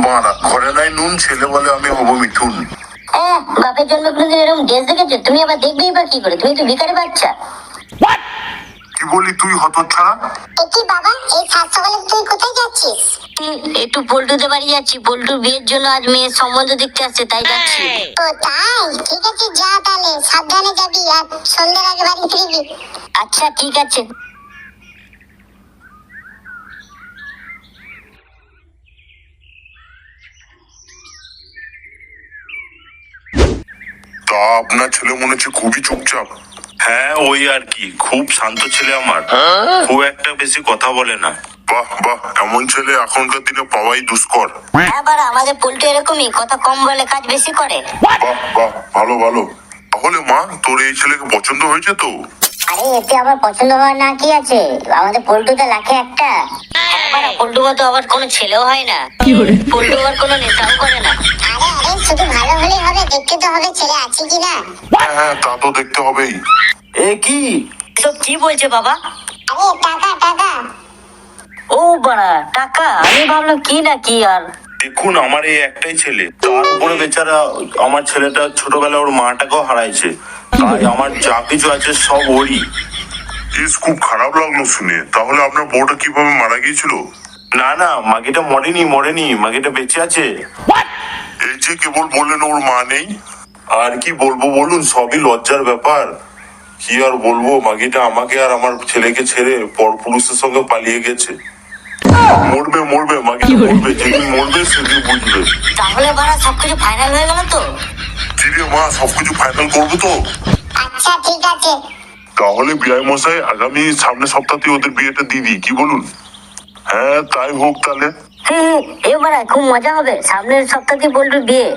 বাড়া, ঘরে নাই নুন, ছেলে বলে আমি হব মিঠুন। বাপের জন্য কোনদিন এরকম ড্রেস দেখেছো? তুমি আবার দেখবেই বা কি করে? তুমি তো ভিখারি বাচ্চা। কি বলি তুই হতচ্ছাড়া? কি বাবা, এই সাত সকালে তুই কোথায় যাচ্ছিস? একটু পল্টুতে বাড়ি যাচ্ছি, পল্টুর বিয়ের জন্য আজ মেয়ের সম্বন্ধ দেখতে আসছে, তাই যাচ্ছি। ও তাই, ঠিক আছে যা তাহলে, সাবধানে যাবি আর সন্ধ্যার আগে বাড়ি ফিরবি। আচ্ছা ঠিক আছে। তা আপনার ছেলে মনে হচ্ছে খুবই চুপচাপ। হ্যাঁ ওই আর কি, খুব শান্ত ছেলে আমার, খুব একটা বেশি কথা বলে না। বাহ বাহ, এমন ছেলে এখনকার দিনে পাওয়াই দুষ্কর। হ্যাঁ বাড়া, আমাদের পল্টু এরকমই, কথা কম বলে কাজ বেশি করে। বাহ বাহ, ভালো ভালো। তাহলে মা, তোর এই ছেলেকে পছন্দ হয়েছে তো? আরে এতে আবার পছন্দ হওয়ার না কি আছে, আমাদের পল্টুতে লাখে একটা। হ্যাঁ বাড়া, পল্টু মতো আবার কোনো ছেলেও হয় না, পল্টু আবার কোনো নেতাও করে না। আরে আরে, শুধু ভালো হলেই হবে, দেখতে তো হবে ছেলে আছে কিনা। হ্যাঁ হ্যাঁ, তা তো দেখতে হবেই। এ কি এসব কি বলছে বাবা? আরে টাকা টাকা। ও বাড়া, টাকা? আমি ভাবলাম কি না কি। আর দেখুন, আমার এই একটাই ছেলে, তার উপরে বেচারা আমার ছেলেটা ছোটবেলায় ওর মাটাকেও হারাইছে, তাই আমার যা কিছু আছে সব ওরই। খুব খারাপ লাগলো শুনে। তাহলে আপনার বউটা কিভাবে মারা গিয়েছিল? না না, মাগিটা মরেনি, মাগিটা বেঁচে আছে। এই যে কেবল বললেন ওর মা নেই। আর কি বলবো বলুন, সবই লজ্জার ব্যাপার। কি আর বলবো, মাগিটা আমাকে আর আমার ছেলেকে ছেড়ে পরপুরুষের সঙ্গে পালিয়ে গেছে। মরবে মরবে, মাগিটা মরবে, যেদিন মরবে সেদিন বুঝবে। তাহলে বাড়া সবকিছু ফাইনাল হয়ে গেল তো? ধীরে মা, সবকিছু ফাইনাল করবো তো? আচ্ছা ঠিক আছে। তাহলে বিআই মশাই, আগামী সামনের সপ্তাহে ওদের বিয়েটা দিয়ে দিই, কি বলুন? হ্যাঁ তাই হোক তাহলে। এ বাড়া, খুব মজা হবে, সামনের সপ্তাহে পল্টুর বিয়ে।